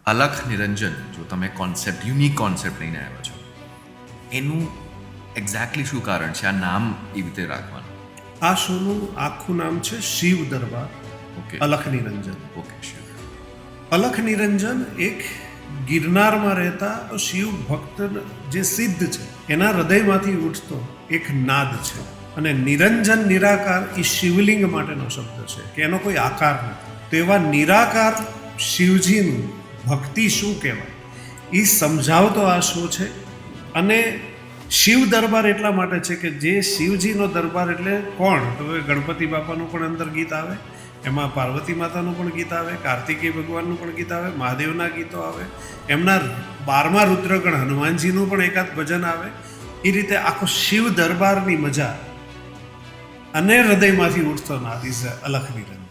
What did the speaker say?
અલખ નિરંજન જો તમે concept unique concept લઈને આવ્યા છો, એનું એક્ઝેક્ટલી શું કારણ છે આ નામ એ રીતે રાખવાનું? આ શોનું આખું નામ છે Shiv Darbar okay Alakh Niranjan. Okay sure. Alakh Niranjan એક ગિરનારમાં રહેતા શિવ ભક્ત જે સિદ્ધ છે એના હૃદયમાંથી ઉઠતો એક નાદ છે. અને નિરંજન નિરાકાર એ શિવલિંગ માટેનો શબ્દ છે કે એનો કોઈ આકાર નથી. તો એવા નિરાકાર શિવજીનું ભક્તિ શું કહેવાય એ સમજાવતો આ શો છે. અને શિવ દરબાર એટલા માટે છે કે જે શિવજીનો દરબાર એટલે કોણ? તો ગણપતિ બાપાનું પણ અંદર ગીત આવે, એમાં પાર્વતી માતાનું પણ ગીત આવે, કાર્તિકેય ભગવાનનું પણ ગીત આવે, મહાદેવના ગીતો આવે, એમના 12મા રુદ્રગણ હનુમાનજીનું પણ એકાદ ભજન આવે. એ રીતે આખો શિવ દરબારની મજા અને હૃદયમાંથી ઉઠતો નાદ ઇઝ અલખ નિરંજન.